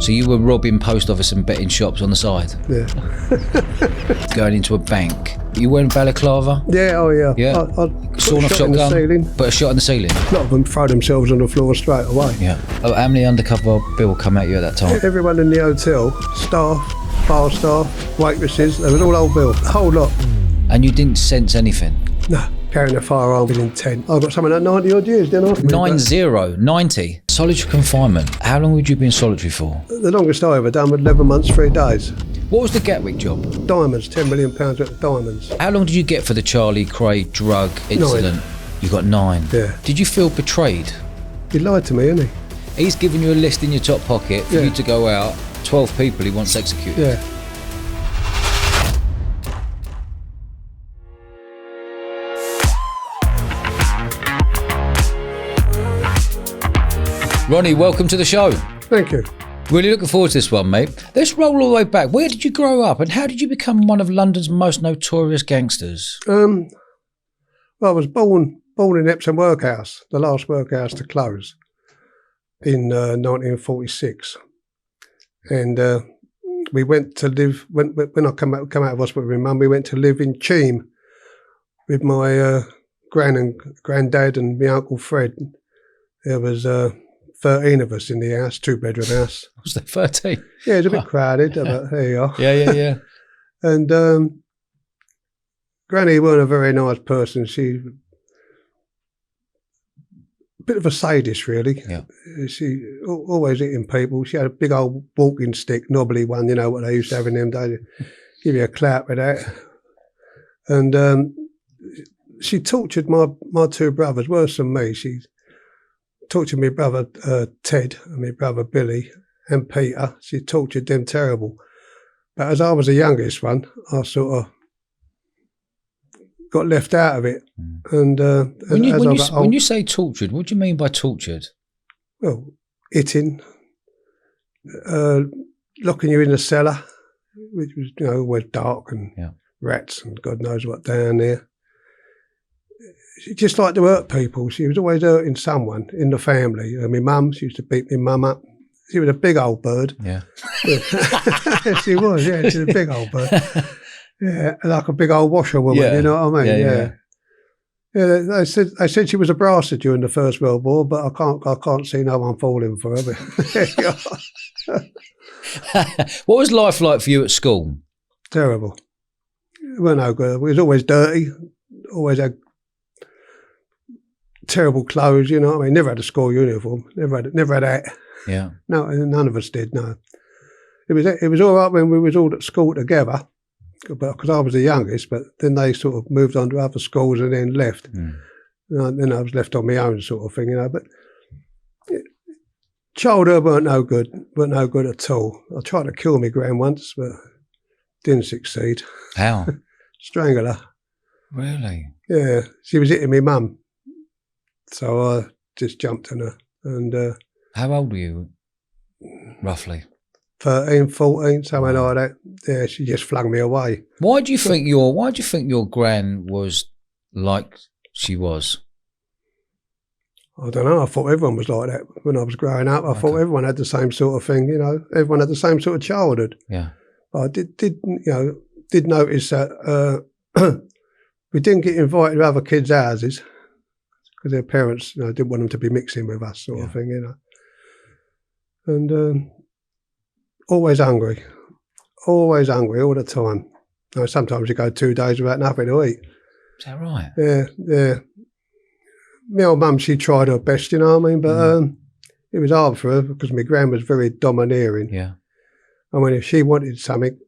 So you were robbing post office and betting shops on the side? Yeah. Going into a bank. You wearing balaclava? Yeah, oh yeah. Yeah. I'd Sawn off shotgun? Put a shot in the ceiling? A lot of them throw themselves on the floor straight away. Yeah. Oh, how many undercover bill come at you at that time? Everyone in the hotel, staff, bar staff, waitresses, they was all old bill. A whole lot. And you didn't sense anything? No. Carrying a firearm with intent. I've got something like 90 odd years, didn't I? 90. Solitary confinement. How long would you be in solitary for? The longest I ever done was 11 months, 3 days. What was the Gatwick job? Diamonds, £10 million worth of diamonds. How long did you get for the Charlie Kray drug incident? 9. You got 9. Yeah. Did you feel betrayed? He lied to me, didn't he? He's given you a list in your top pocket for you to go out. 12 people he wants executed. Yeah. Ronnie, welcome to the show. Thank you. Really looking forward to this one, mate. Let's roll all the way back. Where did you grow up and how did you become one of London's most notorious gangsters? Well, I was born in Epsom Workhouse, the last workhouse to close in 1946. And we went to live, when I come out of hospital with my mum, we went to live in Cheam with my granddad and my Uncle Fred. There was 13 of us in the house, 2-bedroom house. Was there 13? Yeah, it was a bit crowded, but there you are. Yeah. And Granny weren't a very nice person. She a bit of a sadist, really. Yeah. She always hitting people. She had a big old walking stick, knobbly one, you know what they used to have in them days. Give you a clap with that. And she tortured my 2 brothers worse than me. She tortured my brother Ted and my brother Billy and Peter. She tortured them terrible. But as I was the youngest one, I sort of got left out of it. And when you say tortured, what do you mean by tortured? Well, hitting, locking you in the cellar, which was always dark and rats and God knows what down there. She just liked to hurt people. She was always hurting someone in the family. My mum, she used to beat my mum up. She was a big old bird. Yeah. She was, she was a big old bird. Yeah, like a big old washerwoman, you know what I mean? Yeah, they said she was a brasser during the First World War, but I can't see no one falling for her. What was life like for you at school? Terrible. It weren't no good. It was always dirty, always had terrible clothes, you know what I mean? Never had a school uniform, never had that. Yeah. No, none of us did, no. It was all right when we was all at school together, because I was the youngest, but then they sort of moved on to other schools and then left. And then I was left on my own sort of thing, But childhood weren't no good at all. I tried to kill my gran once, but didn't succeed. How? Strangle her. Really? Yeah, she was hitting my mum. So I just jumped on her. And how old were you, roughly? 13, 14, something like that. Yeah, she just flung me away. Why do you think your gran was like she was? I don't know. I thought everyone was like that when I was growing up. I thought everyone had the same sort of thing, Everyone had the same sort of childhood. Yeah. But I did notice that we didn't get invited to other kids' houses because their parents, didn't want them to be mixing with us, sort of thing, And always hungry all the time. Sometimes you go 2 days without nothing to eat. Is that right? Yeah. My old mum, she tried her best, you know what I mean? But it was hard for her because my gran was very domineering. Yeah. I mean, if she wanted something,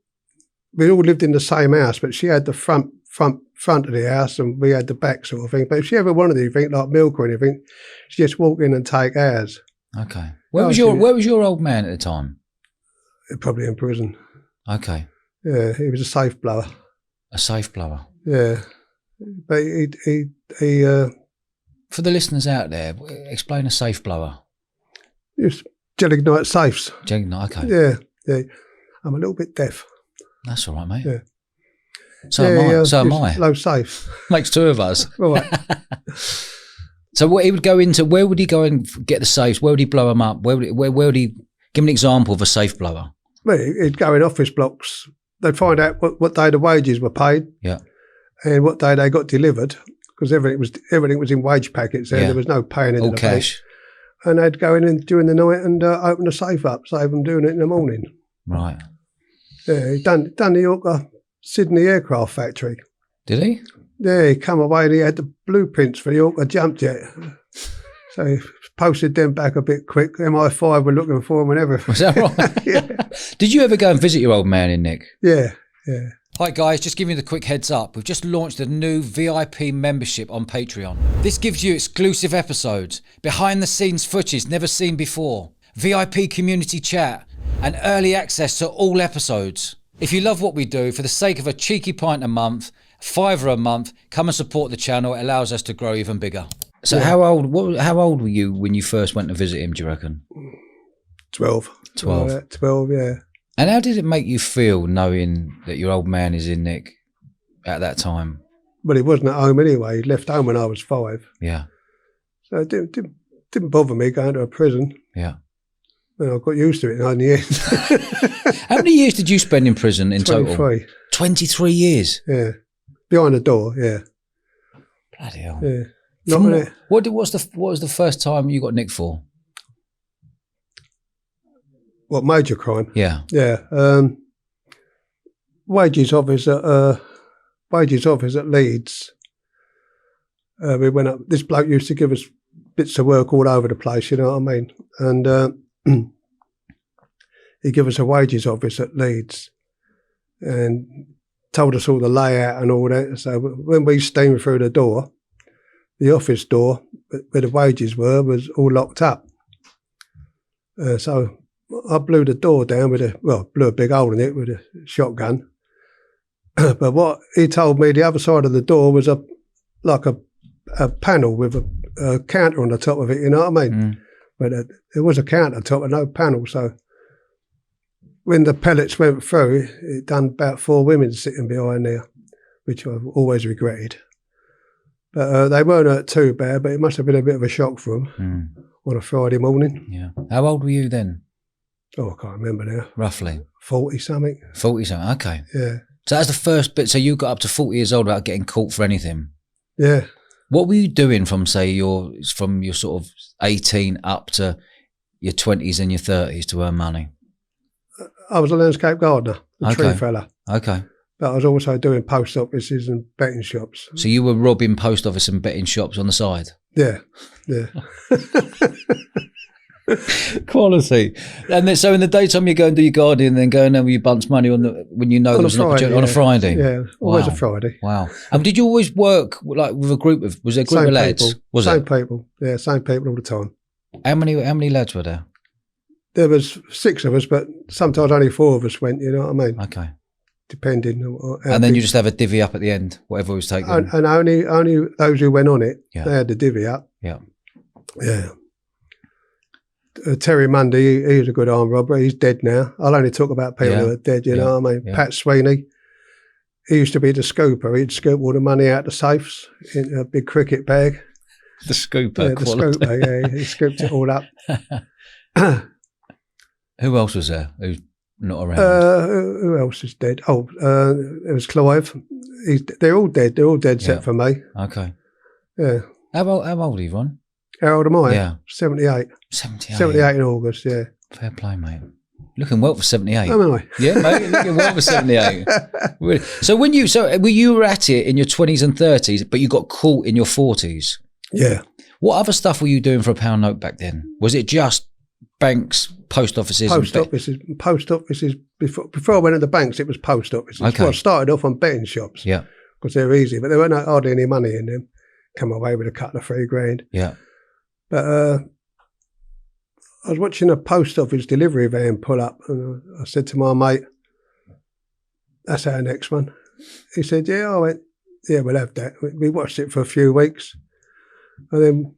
we all lived in the same house, but she had the front of the house and we had the back sort of thing. But if she ever wanted anything, like milk or anything, she'd just walk in and take ours. Okay. Where was your old man at the time? Probably in prison. Okay. Yeah, he was a safe blower. A safe blower? Yeah. But he for the listeners out there, explain a safe blower. Just gelignite safes. Gelignite, okay. Yeah. I'm a little bit deaf. That's all right, mate. Yeah. So am I. Low safe. Makes 2 of us. Right. So what he would go into, where would he go and get the safes? Where would he blow them up? Where would he Give me an example of a safe blower. Well, he'd go in office blocks. They'd find out what day the wages were paid. Yeah. And what day they got delivered, because everything was in wage packets there. Yeah. There was no paying into All the cash. bank. And they'd go in during the night and open the safe up, save them doing it in the morning. Right. Yeah, he'd done the Yorker Sydney aircraft factory. Did he? Yeah, he come away and he had the blueprints for the Yorker jump jet. So he posted them back a bit quick. MI5 were looking for him and everything. Was that right? Yeah. Did you ever go and visit your old man in Nick? Yeah, yeah. Hi guys, just giving you the quick heads up. We've just launched a new VIP membership on Patreon. This gives you exclusive episodes, behind the scenes footage never seen before, VIP community chat, and early access to all episodes. If you love what we do, for the sake of a cheeky pint a month, £5 a month, come and support the channel. It allows us to grow even bigger. So how old were you when you first went to visit him, do you reckon? 12. 12. 12, yeah. And how did it make you feel knowing that your old man is in Nick at that time? Well, he wasn't at home anyway. He left home when I was 5. Yeah. So it didn't bother me going to a prison. Yeah. And I got used to it in the end. How many years did you spend in prison in 23. total? 23 years? Yeah. Behind the door, yeah. Bloody hell. Yeah. What was the first time you got nicked for? What, major crime? Yeah. Yeah. Wages office at Leeds. We went up. This bloke used to give us bits of work all over the place, you know what I mean? And he gave us a wages office at Leeds and told us all the layout and all that. So when we steamed through the door, the office door where the wages were was all locked up. So I blew the door down blew a big hole in it with a shotgun. But what he told me, the other side of the door was a panel with a counter on the top of it, you know what I mean? Mm. But there was a counter top and no panel. So when the pellets went through, it done about 4 women sitting behind there, which I've always regretted. But they weren't hurt too bad, but it must have been a bit of a shock for them on a Friday morning. Yeah. How old were you then? Oh, I can't remember now. Roughly? 40-something. 40-something, okay. Yeah. So that's the first bit. So you got up to 40 years old without getting caught for anything? Yeah. What were you doing from, say, your sort of 18 up to your 20s and your 30s to earn money? I was a landscape gardener, a tree fella. Okay. But I was also doing post offices and betting shops. So you were robbing post office and betting shops on the side? Yeah, yeah. Quality. And then, so in the daytime you go and do your gardening and then go and you bunch money when you know there's an opportunity on a Friday? Yeah, always a Friday. Wow. And did you always work like with a group of, was there a group of lads? Same people. Yeah, same people all the time. How many lads were there? There was 6 of us, but sometimes only 4 of us went, you know what I mean? Okay. Depending. And then you just have a divvy up at the end, whatever was taken. And only those who went on it, they had the divvy up. Yeah. Yeah. Terry Mundy, he was a good armed robber. He's dead now. I'll only talk about people who are dead, you know what I mean? Yeah. Pat Sweeney, he used to be the scooper. He'd scoop all the money out the safes in a big cricket bag. The scooper. Yeah, the scooper, yeah. He scooped it all up. Who else was there who's not around? Who else is dead? Oh, it was Clive. They're all dead. They're all dead except for me. Okay. Yeah. How old are you, Ron? How old am I? Yeah. 78. 78. 78 in August, yeah. Fair play, mate. Looking well for 78. Am I? Yeah, mate. Looking well for 78. So when you were at it in your 20s and 30s, but you got caught in your 40s. Yeah. What other stuff were you doing for a pound note back then? Was it just banks, post offices? Post offices. Before I went into banks, it was post offices. Okay. Well, I started off on betting shops. Yeah. Because they're easy, but there weren't hardly any money in them. Come away with a couple of $3,000. Yeah. But I was watching a post office delivery van pull up, and I said to my mate, "That's our next one." He said, "Yeah." I went, "Yeah, we'll have that." We watched it for a few weeks, and then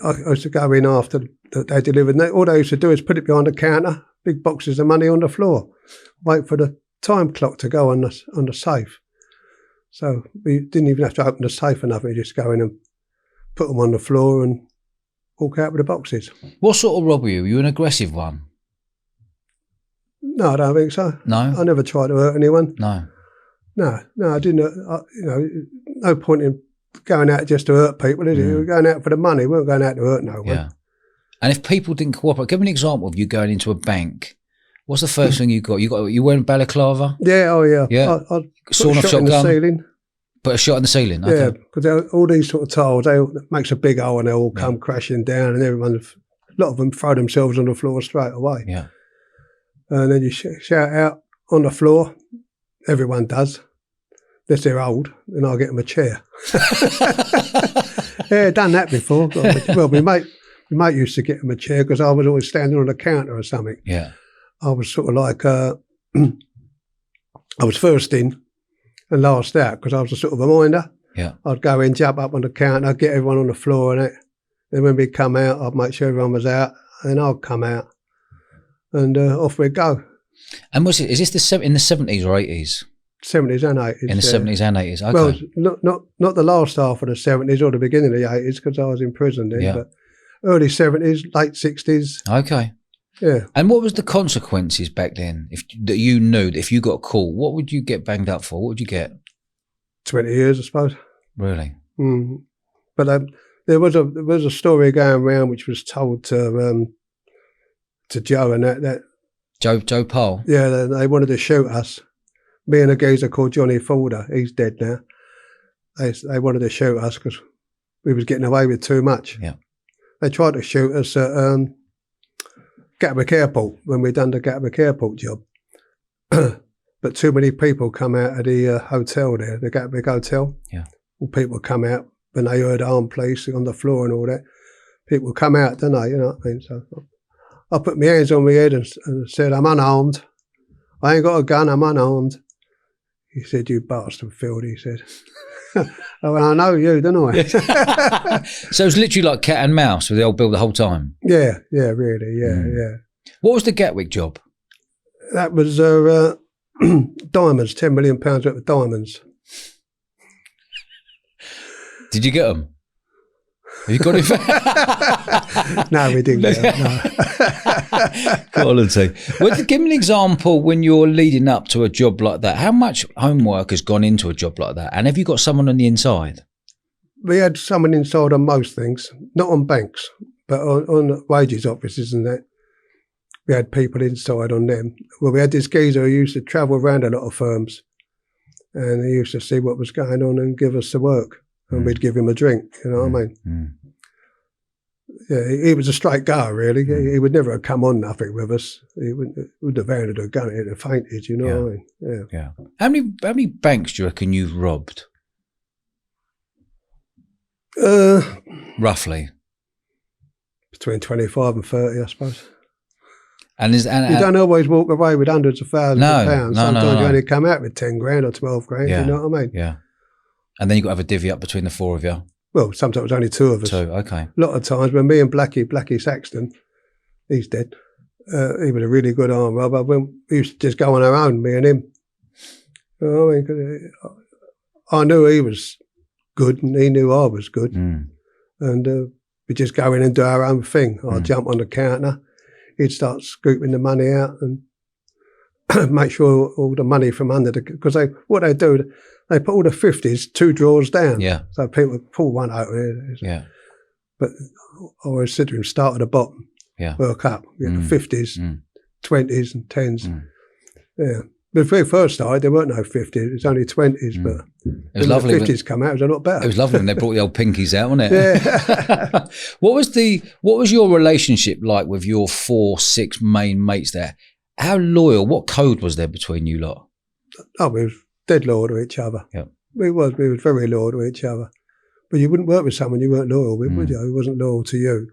I used to go in after they delivered. And all they used to do is put it behind the counter, big boxes of money on the floor, wait for the time clock to go on the safe. So we didn't even have to open the safe or nothing. We just go in and put them on the floor and walk out with the boxes. What sort of robber were you? Were you an aggressive one? No, I don't think so. No? I never tried to hurt anyone. No. No, I didn't. No point in going out just to hurt people, is it? We were going out for the money. We weren't going out to hurt no one. Yeah. And if people didn't cooperate, give me an example of you going into a bank. What's the first thing you got? You wearing balaclava? Yeah, oh yeah. Yeah. I Sawn off shot in the shotgun? ceiling. Put a shot in the ceiling? Okay. Yeah, because all these sort of tiles, makes a big hole and they all come crashing down and a lot of them throw themselves on the floor straight away. Yeah. And then you shout out on the floor. Everyone does. Unless they're old, then I'll get them a chair. Yeah, done that before. Well, my mate used to get them a chair because I was always standing on the counter or something. Yeah. I was sort of like, I was first in and last out because I was a sort of a minder. Yeah. I'd go in, jump up on the counter, I'd get everyone on the floor and it. Then when we'd come out, I'd make sure everyone was out and then I'd come out and off we'd go. And is this in the 70s or 80s? 70s and 80s. In the 70s and 80s, okay. Well, not the last half of the 70s or the beginning of the 80s because I was in prison then, but early 70s, late 60s. Okay. Yeah. And what was the consequences back then that you knew that if you got caught, what would you get banged up for? What would you get? 20 years, I suppose. Really? Mm. But there was a story going around which was told to Joe and that Joe Pyle? Yeah, they wanted to shoot us. Me and a geezer called Johnny Fielder, he's dead now. They wanted to shoot us because we was getting away with too much. Yeah. They tried to shoot us at Gatwick Airport when we'd done the Gatwick Airport job. But too many people come out of the hotel there, the Gatwick Hotel. Yeah. Well, people come out when they heard armed police on the floor and all that. People come out, don't they? You know what I mean? So I put my hands on my head and said, I'm unarmed. I ain't got a gun, I'm unarmed. He said, you bastard, Field, he said. Oh, well, I know you, don't I? So it was literally like cat and mouse with the old Bill the whole time? Yeah, really, yeah. What was the Gatwick job? That was diamonds, £10 million worth of diamonds. Did you get them? Have you got it? No, we didn't get them, no. Quality. Well, give me an example when you're leading up to a job like that. How much homework has gone into a job like that? And have you got someone on the inside? We had someone inside on most things, not on banks, but on wages offices and that. We had people inside on them. Well, we had this geezer who used to travel around a lot of firms and he used to see what was going on and give us the work. And we'd give him a drink, you know what I mean? Mm. Yeah, he was a straight guy, really. He would never have come on nothing with us. He wouldn't have handed a gun, he'd have fainted, you know what I mean? Yeah. How many banks do you reckon you've robbed? Roughly? Between 25 and 30, I suppose. And you don't always walk away with hundreds of thousands of pounds. Sometimes you only come out with 10 grand or 12 grand, you know what I mean? Yeah. And then you've got to have a divvy up between the four of you? Well, sometimes only two of us. Two, okay. A lot of times when me and Blackie Saxton, he's dead, he was a really good arm robber. When we used to just go on our own, me and him. You know what I mean? I knew he was good and he knew I was good. Mm. And we just go in and do our own thing. I'd jump on the counter. He'd start scooping the money out and make sure all the money from under the... Because what they do, they put all the 50s 2 drawers down. Yeah. So people pull one out. Yeah. But I always said to him, start at the bottom. Yeah. Work up. Get the 50s, 20s and 10s. Mm. Yeah. But when we first started, there weren't no 50s. It was only 20s. But it was lovely. The 50s come out, it was a lot better. It was lovely when they brought the old pinkies out, wasn't it? Yeah. What was your relationship like with your 4-6 main mates there? How loyal? What code was there between you lot? Oh, we was dead loyal to each other. Yeah. We was very loyal to each other. But you wouldn't work with someone you weren't loyal with, would you? Who wasn't loyal to you.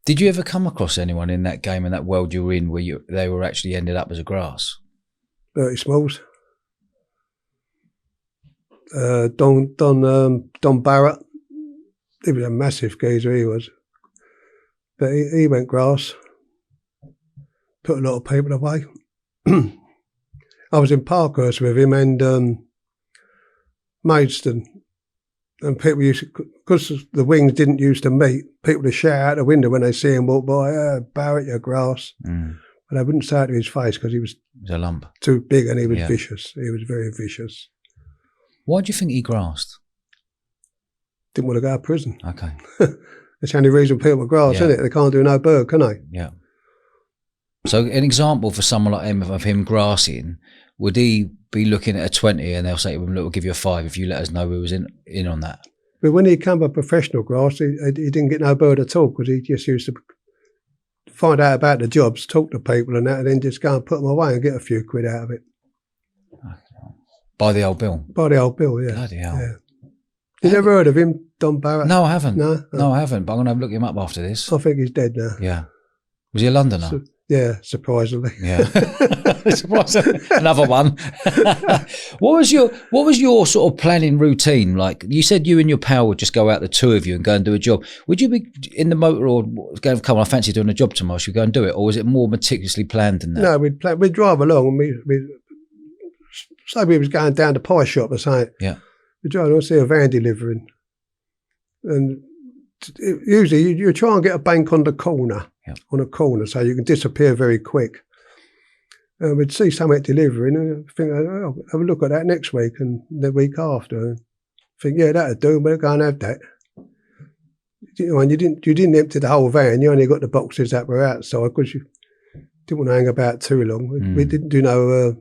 Did you ever come across anyone in that game and that world you were in where they were actually ended up as a grass? 30 Smalls. Don Barrett. He was a massive geezer, he was. But he went grass. Put a lot of people away. I was in Parkhurst with him and Maidstone. And people used to, because the wings didn't used to meet, people would shout out the window when they see him walk by, Barrett, your grass. Mm. But I wouldn't say it to his face because he was a lump. Too big and he was vicious. He was very vicious. Why do you think he grassed? Didn't want to go to prison. Okay. That's the only reason people grass, isn't it? They can't do no bird, can they? Yeah. So an example for someone like him, of him grassing, would he be looking at a 20 and they'll say to him, look, we'll give you a 5 if you let us know who was in on that? But when he came a professional grass, he didn't get no bird at all because he just used to find out about the jobs, talk to people and that, and then just go and put them away and get a few quid out of it. By the old bill? By the old bill, yeah. Bloody hell. Yeah. You never heard of him, Don Barrett? No, I haven't. No? No, I haven't, but I'm going to look him up after this. I think he's dead now. Yeah. Was he a Londoner? Yeah, surprisingly. Yeah. Another one. What was your sort of planning routine like? You said you and your pal would just go out, the two of you, and go and do a job. Would you be in the motor or go, come on, I fancy doing a job tomorrow, should we go and do it? Or was it more meticulously planned than that? No, we'd drive along and say we was going down the pie shop or something. Yeah. We'd drive along, see a van delivering. And usually you try and get a bank on the corner. Yeah. On a corner, so you can disappear very quick. And we'd see something delivering and think, oh, have a look at that next week and the week after. And think, yeah, that'd do, we'll go and have that. You know, and you didn't empty the whole van, you only got the boxes that were outside because you didn't want to hang about too long. We didn't do no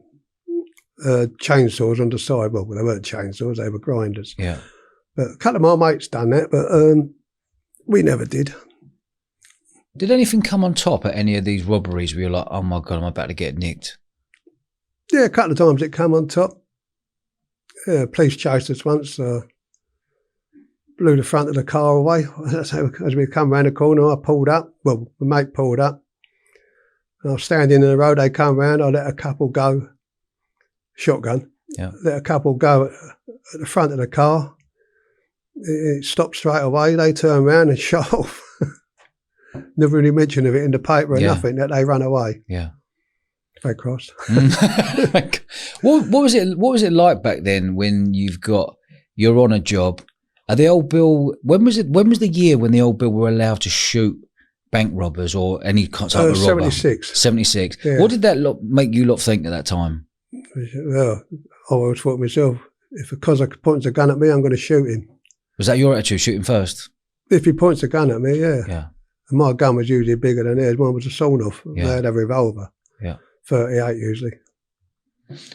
chainsaws on the side. Well, they weren't chainsaws, they were grinders. Yeah. But a couple of my mates done that, but we never did. Did anything come on top at any of these robberies where you're like, oh my God, I'm about to get nicked? Yeah, a couple of times it come on top. Yeah, police chased us once, blew the front of the car away. As we come round the corner, I pulled up. Well, my mate pulled up. I was standing in the road, they come round, I let a couple go, shotgun, let a couple go at the front of the car. It stopped straight away, they turned around and shot off. Never really mentioned of it in the paper or nothing, that they run away. Yeah. They crossed. What was it like back then when you're on a job? Are the old bill, when was the year when the old bill were allowed to shoot bank robbers or any type of robber? 76. 76. Yeah. What did that make you lot think at that time? Well, I always thought to myself, if a cossack points a gun at me, I'm going to shoot him. Was that your attitude, shoot him first? If he points a gun at me, yeah. Yeah. And my gun was usually bigger than theirs. Mine was a sawn-off. Yeah. They had a revolver. Yeah. 38 usually.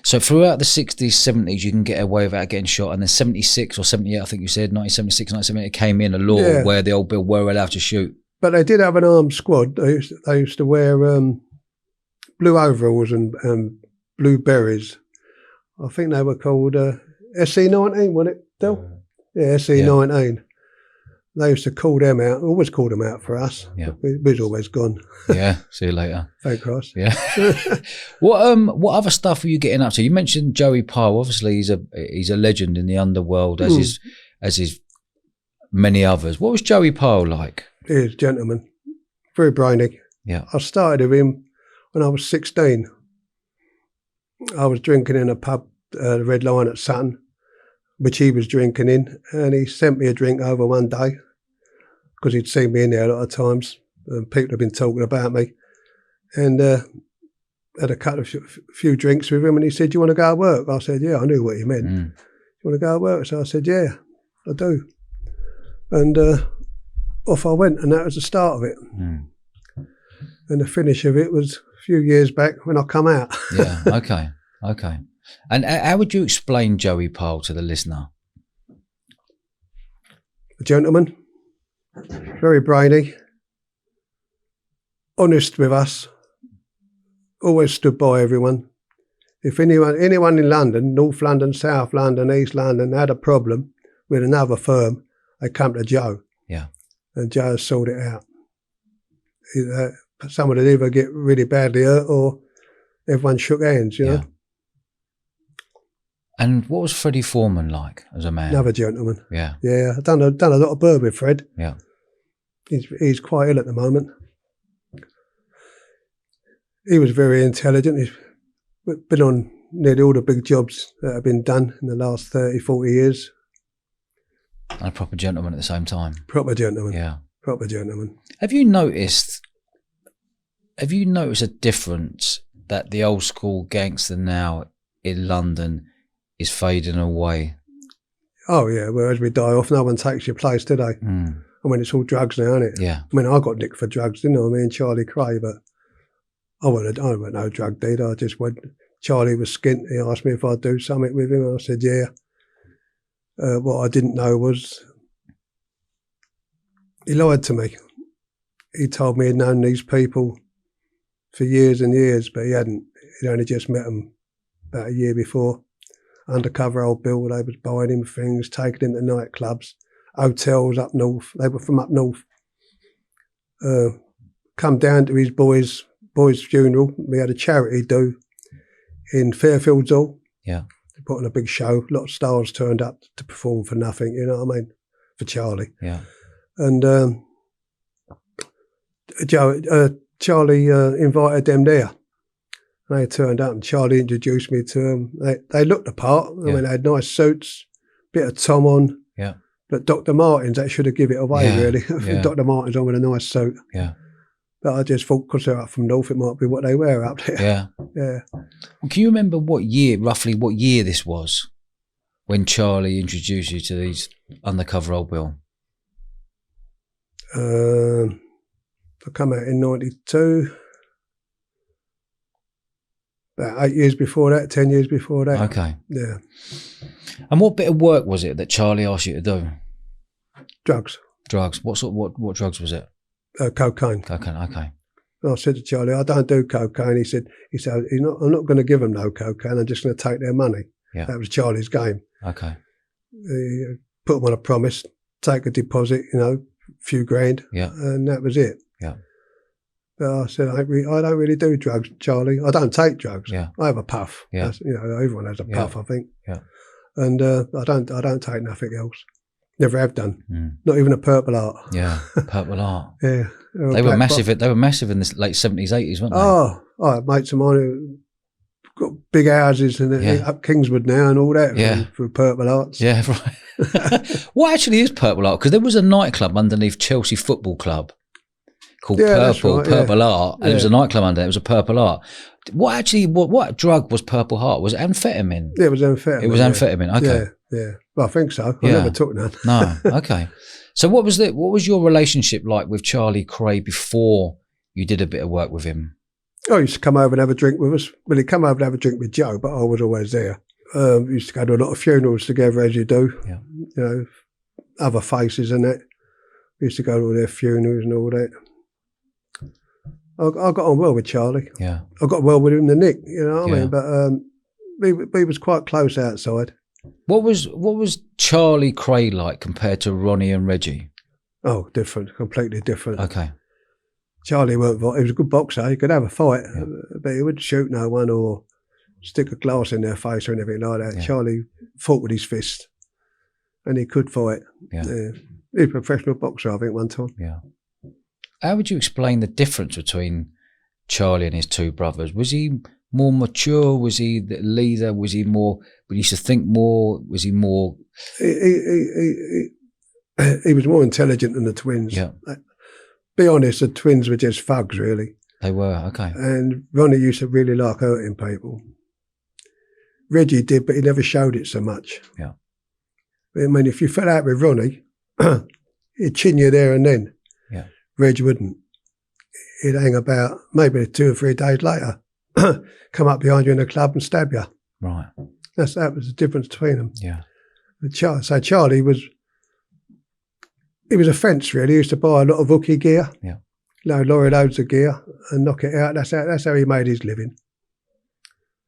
So throughout the 60s, 70s, you can get away without getting shot. And then 76 or 78, I think you said, 1976, 1978, it came in a law where the old bill were allowed to shoot. But they did have an armed squad. They used to wear blue overalls and blue berets. I think they were called SC-19, wasn't it, Del? Yeah, SC-19. They used to call them out, always called them out for us. Yeah. We was always gone. Yeah, see you later. Thank cross. Yeah. What other stuff were you getting up to? You mentioned Joey Pyle. Obviously, he's a legend in the underworld, as is many others. What was Joey Pyle like? He was a gentleman, very brainy. Yeah. I started with him when I was 16. I was drinking in a pub, the Red Lion at Sutton, which he was drinking in, and he sent me a drink over one day because he'd seen me in there a lot of times. And people had been talking about me, and had a few drinks with him, and he said, "Do you want to go to work?" I said, "Yeah." I knew what he meant. "You want to go to work?" So I said, "Yeah, I do." And off I went, and that was the start of it. And the finish of it was a few years back when I come out. Yeah. Okay. And how would you explain Joey Pyle to the listener? A gentleman, very brainy, honest with us, always stood by everyone. If anyone in London, North London, South London, East London, had a problem with another firm, they come to Joe. Yeah. And Joe sorted it out. Someone would either get really badly hurt or everyone shook hands, you know. And what was Freddie Foreman like as a man? Another gentleman. Yeah. Yeah, I've done a lot of bird with Fred. Yeah. He's quite ill at the moment. He was very intelligent. He's been on nearly all the big jobs that have been done in the last 30, 40 years. And a proper gentleman at the same time. Proper gentleman. Yeah. Proper gentleman. Have you noticed Have you noticed a difference that the old school gangster now in London is fading away? Oh yeah, well, as we die off, no one takes your place, do they? Mm. I mean, it's all drugs now, isn't it? Yeah. I mean, I got nicked for drugs, didn't I? Me and Charlie Kray, but I wasn't no drug dealer. I just went. Charlie was skint. He asked me if I'd do something with him. I said, yeah. What I didn't know was he lied to me. He told me he'd known these people for years and years, but he hadn't. He'd only just met them about a year before. Undercover old Bill, they was buying him things, taking him to nightclubs, hotels up north. They were from up north. Come down to his boy's funeral. We had a charity do in Fairfields Hall. Yeah. They put on a big show. A lot of stars turned up to perform for nothing, you know what I mean? For Charlie. Yeah. And Charlie invited them there. They turned up and Charlie introduced me to them. They looked the part. I mean, they had nice suits, bit of Tom on. Yeah. But Dr. Martens, that should have given it away, really. Yeah. Dr. Martens on with a nice suit. Yeah. But I just thought, because they're up from North, it might be what they wear up there. Yeah. Yeah. Well, can you remember roughly what year this was when Charlie introduced you to these undercover old Bill? I come out in 92. About 8 years before that, 10 years before that. Okay. Yeah. And what bit of work was it that Charlie asked you to do? Drugs. Drugs. What drugs was it? Cocaine. Cocaine. Okay. And I said to Charlie, I don't do cocaine. He said, I'm not going to give them no cocaine. I'm just going to take their money. Yeah. That was Charlie's game. Okay. Put them on a promise, take a deposit, a few grand. Yeah. And that was it. Yeah. But I said, I don't really do drugs, Charlie. I don't take drugs. Yeah. I have a puff. Yeah. Everyone has a puff, I think. Yeah. And I don't take nothing else. Never have done. Mm. Not even a Purple Heart. Yeah. Purple Heart. Yeah. They were massive. They were massive in the late 70s, 80s, weren't they? Oh, I had mates of mine who got big houses and up Kingswood now and all that for Purple Hearts. Yeah, right. What actually is Purple Heart? Because there was a nightclub underneath Chelsea Football Club called Purple Heart, and it was a nightclub under there. It was a Purple Heart. What drug was Purple Heart? Was it amphetamine? Yeah, it was amphetamine. It was amphetamine. Okay. Yeah. Well, I think so. I never took none. No. Okay. So what was your relationship like with Charlie Kray before you did a bit of work with him? Oh, he used to come over and have a drink with us. Well, he'd come over and have a drink with Joe, but I was always there. We used to go to a lot of funerals together, as you do. Yeah. Other faces and that. We used to go to all their funerals and all that. I got on well with Charlie. Yeah. I got well with him and Nick, you know what I mean? But we was quite close outside. What was Charlie Kray like compared to Ronnie and Reggie? Oh, different, completely different. Okay. Charlie he was a good boxer. He could have a fight, but he wouldn't shoot no one or stick a glass in their face or anything like that. Yeah. Charlie fought with his fist, and he could fight. Yeah. He was a professional boxer, I think, one time. Yeah. How would you explain the difference between Charlie and his two brothers? Was he more mature? Was he the leader? Was he more? We used to think more. Was he more? He was more intelligent than the twins. Yeah. Be honest, the twins were just thugs, really. They were, okay. And Ronnie used to really like hurting people. Reggie did, but he never showed it so much. Yeah. I mean, if you fell out with Ronnie, he'd chin you there and then. Yeah. Reg wouldn't. He'd hang about maybe 2 or 3 days later, come up behind you in the club and stab you. Right. That was the difference between them. Yeah. So Charlie he was a fence, really. He used to buy a lot of hooky gear. Yeah. Lorry loads of gear and knock it out. That's how he made his living.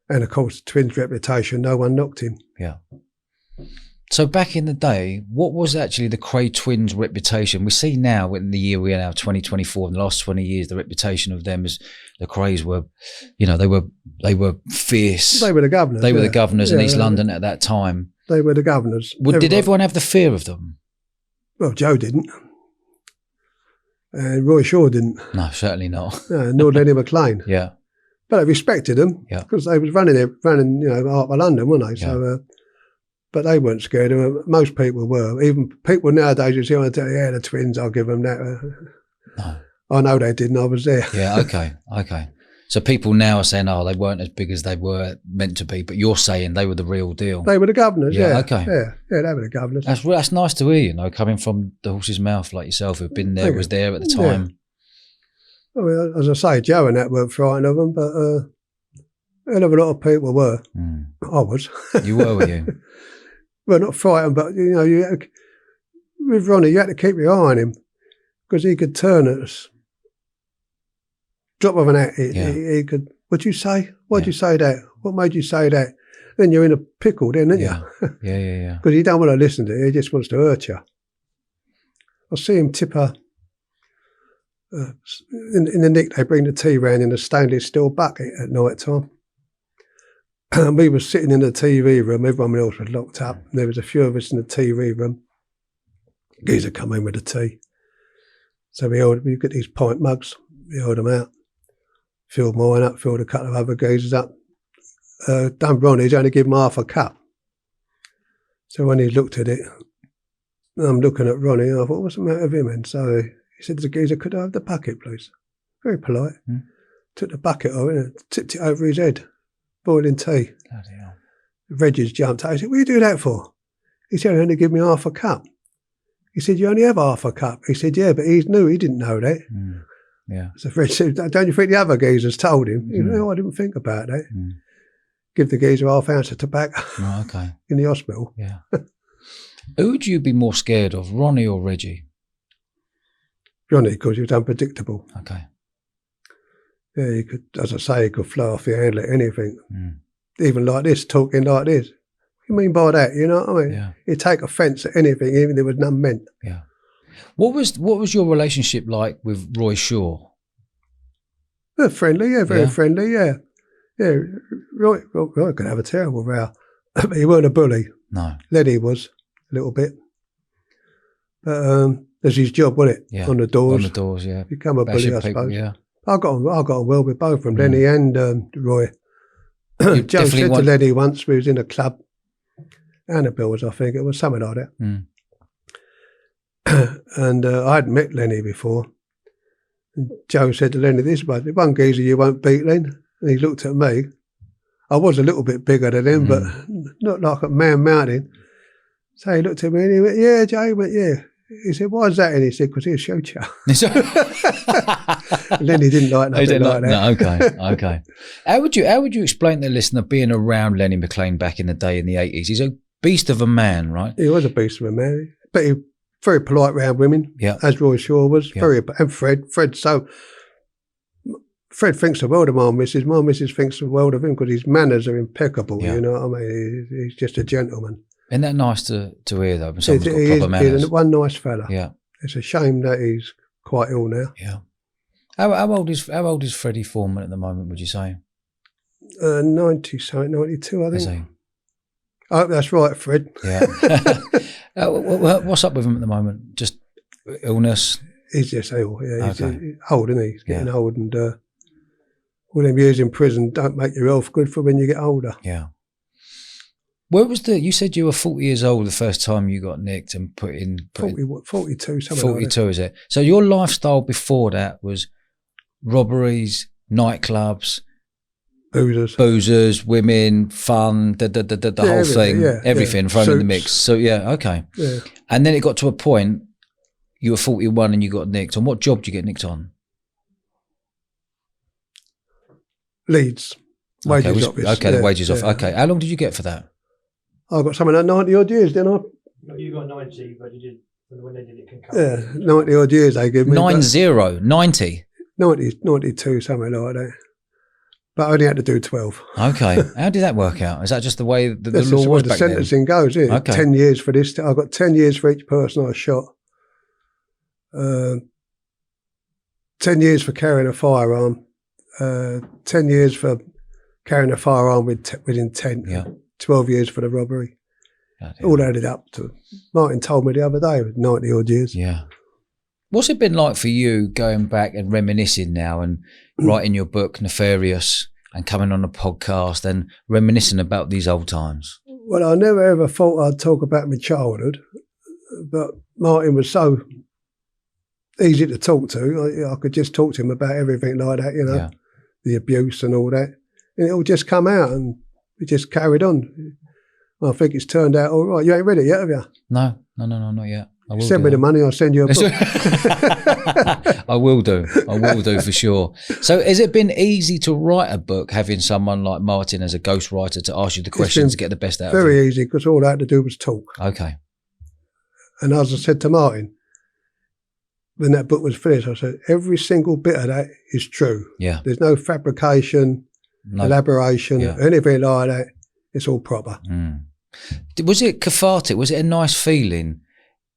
And of course, twins' reputation, no one knocked him. Yeah. So back in the day, what was actually the Kray twins' reputation? We see now in the year we are now, 2024, in the last 20 years, the reputation of them as the Krays were, they were fierce. They were the governors. They were the governors in East London at that time. They were the governors. Did everyone have the fear of them? Well, Joe didn't. And Roy Shaw didn't. No, certainly not. No, nor Lenny McLean. Yeah. But I respected them because they was running half of London, weren't they? Yeah. So, but they weren't scared of them. Most people were. Even people nowadays, you see, I tell you, the twins, I'll give them that. No. I know they didn't. I was there. Yeah, okay. So people now are saying, oh, they weren't as big as they were meant to be, but you're saying they were the real deal. They were the governors, yeah. Okay. Yeah, they were the governors. That's nice to hear, coming from the horse's mouth like yourself, who've been there, was there at the time. Yeah. I mean, as I say, Joe and that weren't frightened of them, but a hell of a lot of people were. I was. You were you? Well, not frightened, but, with Ronnie, you had to keep your eye on him because he could turn at us. Drop of an hat, he could, what'd you say? Why'd you say that? What made you say that? Then you're in a pickle then, aren't you? Yeah. Because he don't want to listen to you, he just wants to hurt you. I see him tip in the nick, they bring the tea round in a stainless steel bucket at night time. And we were sitting in the TV room, everyone else was locked up, and there was a few of us in the TV room. Geezer come in with the tea. So we got these pint mugs, we held them out. Filled mine up, filled a couple of other geezers up. Done Ronnie's, only give him half a cup. So when he looked at it, I'm looking at Ronnie, and I thought, what's the matter with him? And so he said to the geezer, could I have the bucket, please? Very polite. Took the bucket off and tipped it over his head, boiling tea. Bloody hell. Regis jumped out. He said, what do you do that for? He said, only give me half a cup. He said, you only have half a cup? He said, yeah, but he didn't know that. Yeah. So Fred said, don't you think the other geezers told him? He said, no, I didn't think about that. Give the geezer half ounce of tobacco in the hospital. Yeah. Who would you be more scared of, Ronnie or Reggie? Ronnie, because he was unpredictable. Okay. Yeah, he could, as I say, he could fly off your handle at anything. Even like this, talking like this. What do you mean by that? You know what I mean? Yeah. He'd take offence at anything, even if there was none meant. Yeah. What was your relationship like with Roy Shaw? Friendly, very friendly, yeah. Roy could have a terrible row, but he weren't a bully. No. Lenny was a little bit, but that's his job, wasn't it? Yeah. On the doors. On the doors, yeah. Become a bully, I suppose. Yeah. I got on well with both of them, Lenny and Roy. Joe said to Lenny once, we was in a club, Annabelle's, I think it was, something like that. And I hadn't met Lenny before. And Joe said to Lenny, this one geezer you won't beat, Len. And he looked at me. I was a little bit bigger than him, but not like a man mountain. So he looked at me and he went, yeah, Joe. He went, yeah. He said, why is that? And he said, because he'll shoot you. Lenny didn't like nothing like that. No, okay. How would you explain to the listener being around Lenny McLean back in the day in the 80s? He's a beast of a man, right? He was a beast of a man. But he very polite around women, as Roy Shaw was. And Fred. So Fred thinks the world of my missus. My missus thinks the world of him because his manners are impeccable. You know what I mean? He's just a gentleman. Isn't that nice to hear though? When someone's got proper manners. He's one nice fella. Yeah. It's a shame that he's quite ill now. Yeah. How old is Freddie Foreman at the moment? Would you say? 90 something, 92, I think. Is he? Oh, that's right, Fred. Yeah. What's up with him at the moment? Just illness? He's just ill. Yeah, he's old, isn't he? He's getting old, and all them years in prison don't make your health good for when you get older. Yeah. Where was you said you were 40 years old the first time you got nicked and put in 42, something 42, like that. Is it? So your lifestyle before that was robberies, nightclubs, boozers, women, fun, the whole thing, everything thrown in the mix. So okay. Yeah. And then it got to a point, you were 41 and you got nicked. On what job did you get nicked on? Leeds. Wages office. Okay, the wages off. Okay. How long did you get for that? I got something like 90 odd years, didn't I? No, you got 90, but you did when they did it concurrently. Yeah, 90 odd years they give me. 90? 92, something like that. But I only had to do 12. Okay. How did that work out? Is that just the way the law was back then? The sentencing goes, isn't it? Okay. 10 years for this. I got 10 years for each person I shot. 10 years for carrying a firearm. 10 years for carrying a firearm with intent. Yeah. 12 years for the robbery. All added up to, Martin told me the other day, it was 90 odd years. Yeah. What's it been like for you going back and reminiscing now and writing your book, Notorious, and coming on a podcast and reminiscing about these old times? Well, I never ever thought I'd talk about my childhood, but Martin was so easy to talk to. I could just talk to him about everything like that, you know, Yeah. the abuse and all that. And it all just come out and we just carried on. I think it's turned out all right. You ain't read it yet, have you? No, not yet. I will Send do me the that. money, I'll send you a book. I will do for sure. So has it been easy to write a book having someone like Martin as a ghostwriter to ask you the questions to get the best out of Very you? easy, because all I had to do was talk. Okay. And as I said to Martin, when that book was finished, I said, every single bit of that is true. Yeah. There's no fabrication, elaboration, anything like that. It's all proper. Mm. Was it cathartic? Was it a nice feeling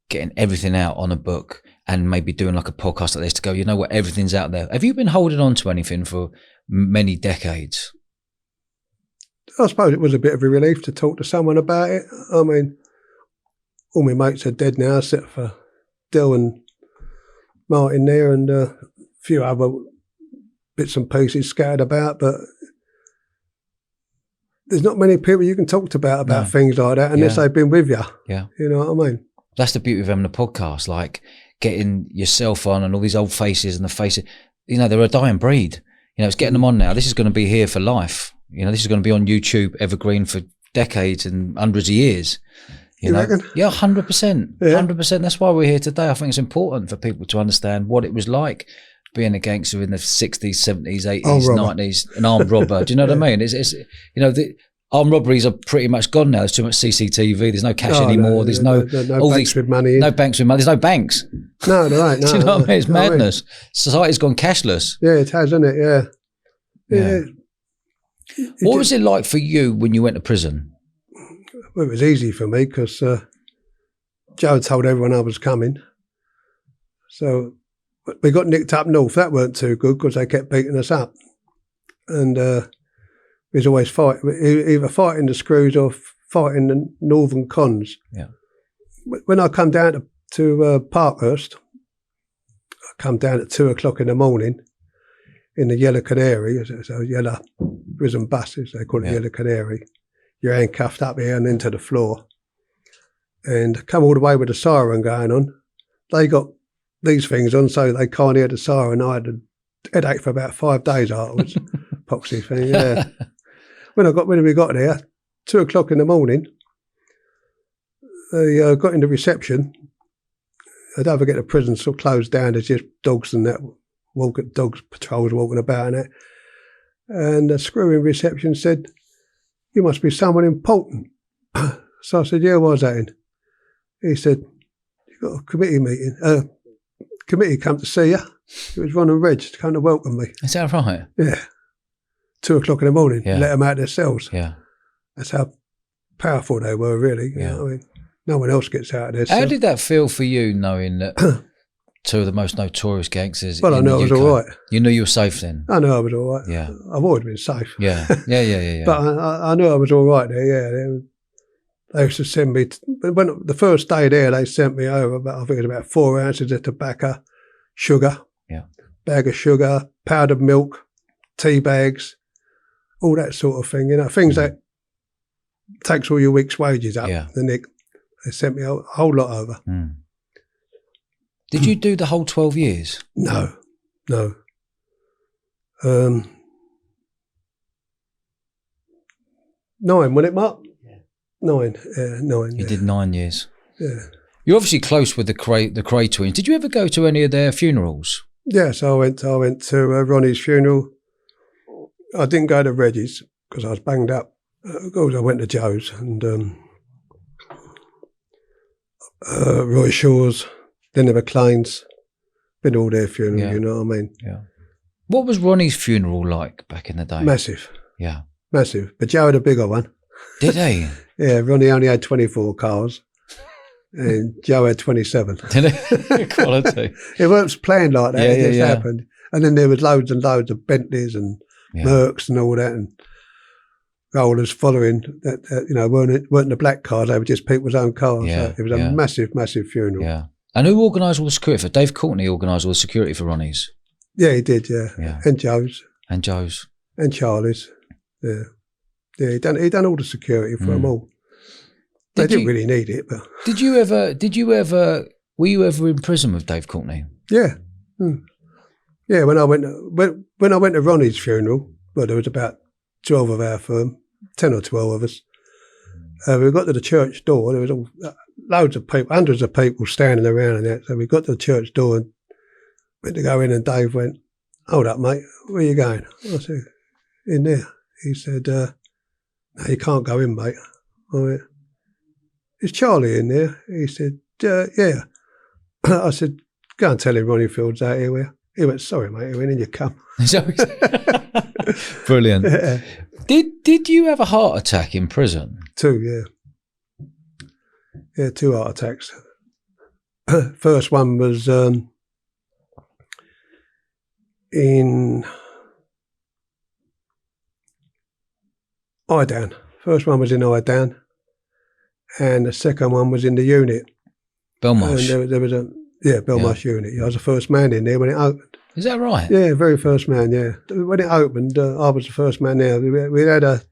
getting everything out on a book and maybe doing like a podcast like this to go, you know what, everything's out there? Have you been holding on to anything for many decades? I suppose it was a bit of a relief to talk to someone about it. I mean, all my mates are dead now, except for Dill and Martin there and a few other bits and pieces scattered about, but there's not many people you can talk to about things like that unless they've been with you. Yeah. You know what I mean? That's the beauty of having a podcast, like getting yourself on and all these old faces and the faces, you know, they're a dying breed. You know, it's getting them on now. This is going to be here for life. You know, this is going to be on YouTube, evergreen for decades and hundreds of years. You know? Reckon? Yeah, 100%. 100%. That's why we're here today. I think it's important for people to understand what it was like being a gangster in the 60s, 70s, 80s, 90s, an armed robber. Do you know what I mean? It's you know, the armed robberies are pretty much gone now. There's too much CCTV. There's no cash anymore. There's no all banks with money. No banks with money. There's no banks. No, there ain't. Do you know what I mean? It's madness. Society's gone cashless. Yeah, it has, hasn't it? Yeah. What was it like for you when you went to prison? Well, it was easy for me because Joe told everyone I was coming. So we got nicked up north. That weren't too good because they kept beating us up. And we was always fighting, either fighting the screws or fighting the northern cons. Yeah. When I come down to Parkhurst, I come down at 2 o'clock in the morning in the Yellow Canary, so yellow prison buses, they call it Yellow Canary. You're handcuffed up here and into the floor. And come all the way with the siren going on. They got these things on so they can't hear the siren. I had a headache for about 5 days afterwards. Poxy thing, yeah. When we got there, 2 o'clock in the morning, they got into reception. I don't forget the prison so closed down. There's just dogs and that, dogs patrols walking about and that. And the screw in reception said, "You must be someone important." So I said, "Yeah, what's that in?" He said, "You've got a committee meeting. Committee come to see you." It was Ron and Reg to come to welcome me. Is that right? Yeah. 2 o'clock in the morning, let them out of their cells. Yeah. That's how powerful they were, really. You know what I mean? No one else gets out of their cell. How did that feel for you, knowing that two of the most notorious gangsters Well, I knew I was all right. You knew you were safe then? I knew I was all right. Yeah. I've always been safe. Yeah. But I knew I was all right there, yeah. They used to send me, when the first day there, they sent me over, I think it was about 4 ounces of tobacco, sugar, bag of sugar, powdered milk, tea bags, all that sort of thing, you know, things that takes all your week's wages up. They sent me a whole lot over. Mm. Did you do the whole 12 years? No. 9, wasn't it, Mark? Yeah. 9. 9. You did 9 years. Yeah. You're obviously close with the Kray twins. Did you ever go to any of their funerals? Yes, I went to Ronnie's funeral. I didn't go to Reggie's because I was banged up. Of course, I went to Joe's and Roy Shaw's, then the McLean's, been all their funerals, you know what I mean? Yeah. What was Ronnie's funeral like back in the day? Massive. Yeah. Massive. But Joe had a bigger one. Did he? Yeah, Ronnie only had 24 cars and Joe had 27. Did he? Quality. It weren't planned like that, it just happened. And then there was loads and loads of Bentleys and Mercs and all that, and rollers following that, you know, weren't the black cars, they were just people's own cars. So it was a massive, massive funeral. Yeah. And who organised all the security for Dave Courtney? Organised all the security for Ronnie's? Yeah, he did, yeah. And Joe's. And Joe's. And Charlie's. Yeah. Yeah, he done all the security for them all. They didn't really need it, but were you ever in prison with Dave Courtney? Yeah. Yeah, when I went to Ronnie's funeral, well, there was about 12 of our firm, 10 or 12 of us. We got to the church door. There was loads of people, hundreds of people standing around and that. So we got to the church door and went to go in, and Dave went, "Hold up, mate, where are you going?" I said, "In there." He said, "No, you can't go in, mate." I went, "Is Charlie in there?" He said, "Yeah." I said, "Go and tell him Ronnie Field's out here." He went, "Sorry, mate." He went, "In you come." Brilliant. Yeah. Did you have a heart attack in prison? 2, yeah. Yeah, 2 heart attacks. First one was in Idown. First one was in Idown, and the second one was in the unit. Belmarsh. And there was Belmarsh unit. I was the first man in there when it opened. Is that right? Yeah, very first man, yeah. When it opened, I was the first man there. We had a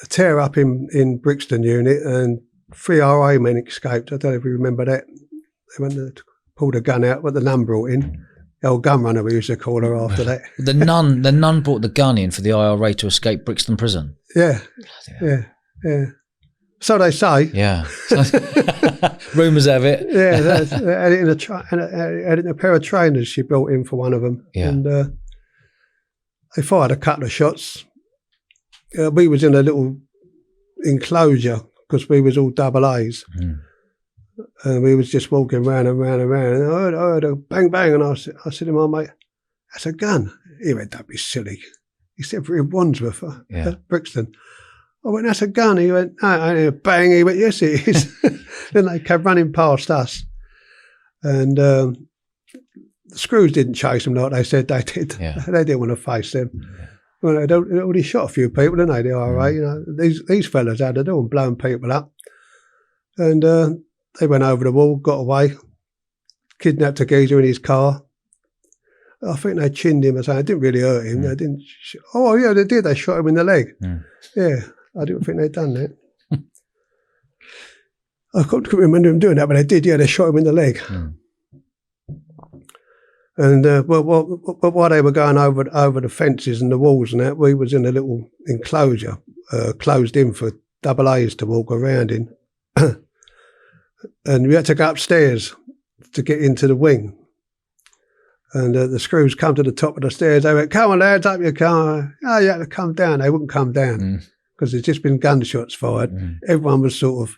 tear up in Brixton unit, and 3 RA men escaped. I don't know if you remember that. They went to pull the gun out, put the nun brought in. The old gun runner, we used to call her after that. The nun brought the gun in for the IRA to escape Brixton Prison. Yeah, yeah. So they say. Yeah. Rumours have it. Yeah, they had it in a pair of trainers she brought in for one of them. Yeah. And they fired a couple of shots. We was in a little enclosure because we was all double A's. And we was just walking round and round and round. And I heard a bang, bang. And I said to my mate, "That's a gun." He went, "Don't be silly." He said, "For in Wandsworth, Brixton." I went, "That's a gun." He went, "No." Bang. He went, "Yes, it is." Then they came running past us. And the screws didn't chase them like they said they did. Yeah. They didn't want to face them. Yeah. Well, they'd already shot a few people, didn't they, the IRA? You know, these fellas had to do and blowing people up. And they went over the wall, got away, kidnapped a geezer in his car. I think they chinned him or something. It didn't really hurt him. They didn't. Oh, yeah, they did. They shot him in the leg. Yeah, I didn't think they'd done that. I couldn't remember them doing that, but they did. Yeah, they shot him in the leg. And while they were going over the fences and the walls and that, we was in a little enclosure, closed in for double A's to walk around in. And we had to go upstairs to get into the wing. And the screws come to the top of the stairs. They went, "Come on, lads, up you come." "Oh, you had to come down." They wouldn't come down because there's just been gunshots fired. Everyone was sort of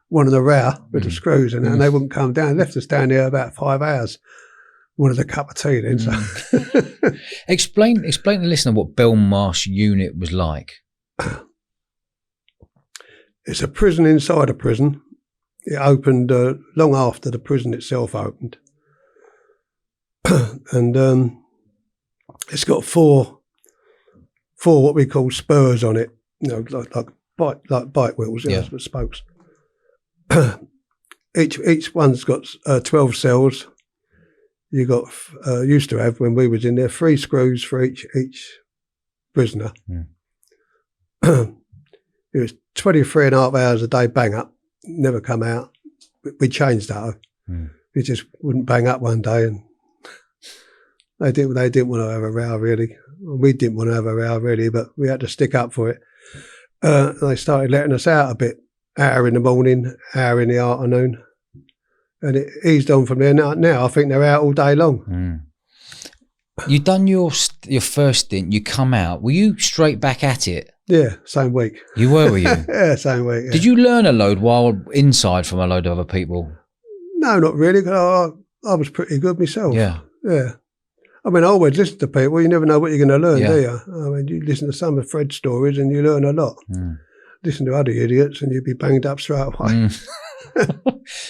wanting a row with the screws and they wouldn't come down. They left us down there about 5 hours. Wanted a cup of tea then. So. Explain to the listener what Belmarsh unit was like. It's a prison inside a prison. It opened long after the prison itself opened. And it's got four what we call spurs on it, you know, like bike wheels, with spokes. Each one's got 12 cells. You got used to have when we was in there 3 screws for each prisoner. It was 23 and a half hours a day bang up, never come out. We changed that. We just wouldn't bang up one day, and they didn't want to have a row really. We didn't want to have a row really, but we had to stick up for it. They started letting us out a bit, hour in the morning, hour in the afternoon. And it eased on from there. Now I think they're out all day long. You done your first stint. You come out. Were you straight back at it? Yeah, same week. You were you? Yeah, same week. Yeah. Did you learn a load while inside from a load of other people? No, not really. Cause I was pretty good myself. Yeah. I mean, I always listen to people. You never know what you're going to learn, do you? I mean, you listen to some of Fred's stories and you learn a lot. Listen to other idiots and you'd be banged up straight away.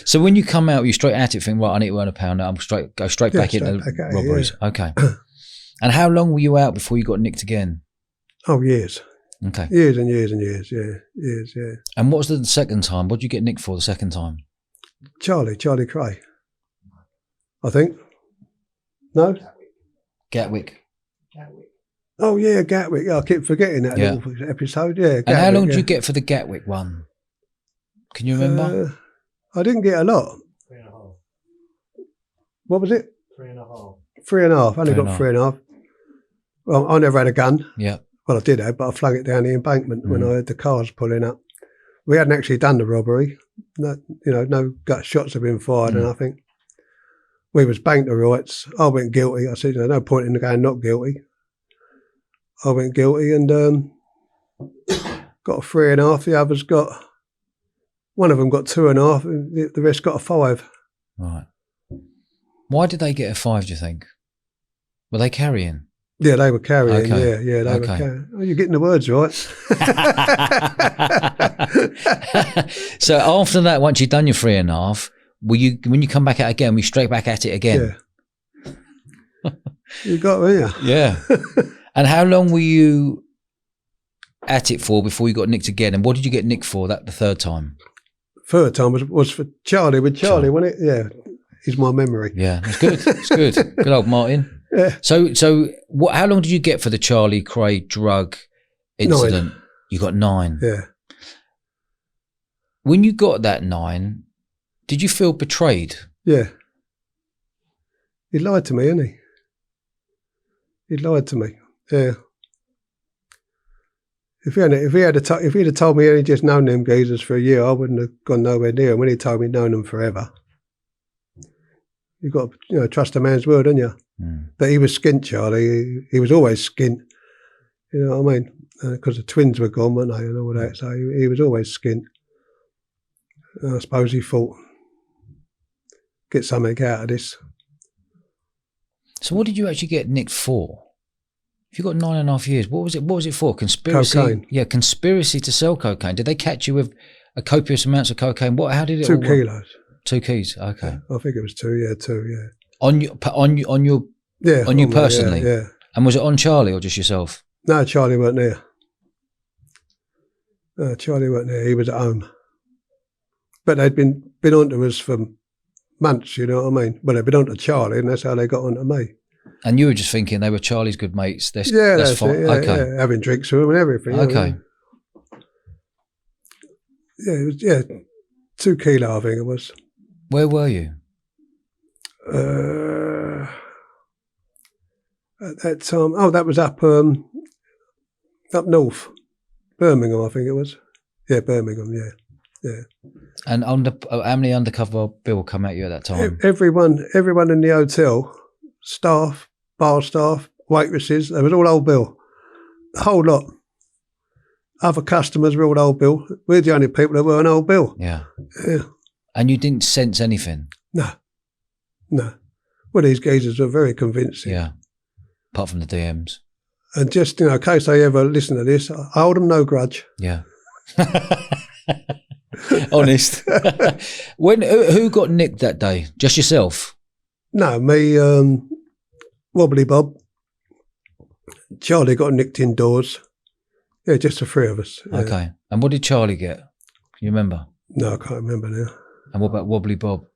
So when you come out, you straight at it, think, right, I need to earn £1. I'm go straight back into robberies. Yeah. Okay. And how long were you out before you got nicked again? Oh, years. Okay. Years and years and years. Yeah, years. Yeah. And what was the second time? What did you get nicked for the second time? Charlie Kray. I think. No. Gatwick. Oh yeah, Gatwick. I keep forgetting that little episode. Yeah. Gatwick, and how long did you get for the Gatwick one? Can you remember? I didn't get a lot. What was it? 3.5. 3.5. I only got 3.5. Well, I never had a gun. Yeah. Well, I did have, but I flung it down the embankment when I heard the cars pulling up. We hadn't actually done the robbery. No, no gut shots had been fired, and I think we was banked the rights. I went guilty. I said, no point in going not guilty. I went guilty and got a 3.5. The others got, one of them got 2.5, and the rest got a 5. Right. Why did they get a 5, do you think? Were they carrying? Yeah, they were carrying. Okay. Yeah, they were carrying. Oh, you're getting the words right. So after that, once you'd done your 3.5, when you come back out again, were you straight back at it again? Yeah. You got me, yeah. Yeah. And how long were you at it for before you got nicked again? And what did you get nicked for the third time? Third time was for Charlie, with Charlie, wasn't it? Yeah. He's my memory. Yeah, that's good. It's good. Good old Martin. Yeah. So how long did you get for the Charlie Kray drug incident? 9. You got 9. Yeah. When you got that 9, did you feel betrayed? Yeah. He lied to me, didn't he? He lied to me. Yeah. If he'd have told me he'd just known them geezers for a year, I wouldn't have gone nowhere near him. When he told me he'd known them forever, you've got to trust a man's word, haven't you? But he was skint, Charlie. He was always skint. You know what I mean? Because the twins were gone, weren't they, and all that. So he was always skint. And I suppose he thought, get something out of this. So what did you actually get nicked for? If you got 9.5 years, what was it for? Conspiracy? Cocaine. Yeah, conspiracy to sell cocaine. Did they catch you with a copious amounts of cocaine? How did it 2 all work? kilos. 2 keys, okay. I think it was 2, yeah, 2, yeah. On you personally? Yeah. And was it on Charlie or just yourself? No, Charlie weren't there. No, Charlie weren't there. He was at home. But they'd been on to us for months, you know what I mean? Well, they'd been on to Charlie, and that's how they got on to me. And you were just thinking they were Charlie's good mates. That's fine. It, yeah, okay. Yeah, having drinks with them and everything. Okay. Yeah, it was 2 kilo, I think it was. Where were you? At that time, that was up north, Birmingham, I think it was. Yeah, Birmingham. Yeah. And how many undercover bill come at you at that time? Everyone in the hotel, staff, bar staff, waitresses, they was all old bill. The whole lot. Other customers were all old bill. We're the only people that were an old bill. Yeah. Yeah. And you didn't sense anything? No. Well, these geezers were very convincing. Yeah. Apart from the DMs. And just, in case they ever listen to this, I hold them no grudge. Yeah. Honest. Who got nicked that day? Just yourself? No, me, Wobbly Bob. Charlie got nicked indoors. Yeah, just the 3 of us. Yeah. Okay. And what did Charlie get? Can you remember? No, I can't remember now. And what about Wobbly Bob?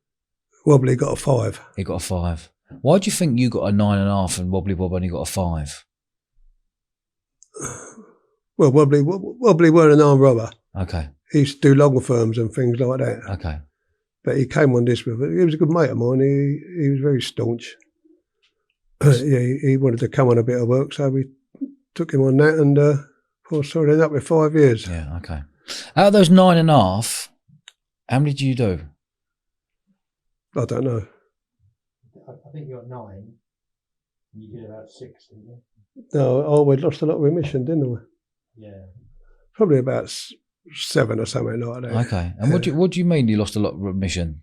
Wobbly got a 5. He got a 5. Why do you think you got a 9.5 and Wobbly Bob only got a 5? Well, Wobbly weren't an armed robber. Okay. He used to do long firms and things like that. Okay. But he came on this with it. He was a good mate of mine. He was very staunch. He wanted to come on a bit of work, so we took him on that, and poor soul ended up with 5 years. Yeah, okay. Out of those 9.5, how many did you do? I don't know. I think you got 9, and you did about 6, didn't you? No, we lost a lot of remission, didn't we? Yeah. Probably about 7 or something like that. Okay. And what do you mean you lost a lot of remission?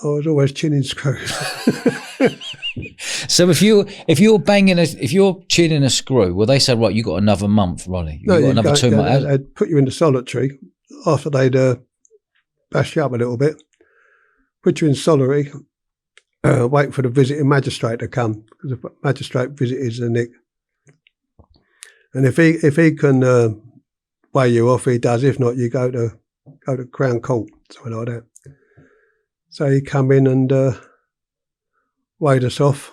I was always chinning screws. So if you're chinning a screw, well, they say, right, you got another month, Ronnie. You got another 2 months. They'd put you in the solitary after they'd bash you up a little bit. Put you in solitary, wait for the visiting magistrate to come, because the magistrate visits the nick. And if he can weigh you off, he does. If not, you go to Crown Court, something like that. So he come in and weighed us off.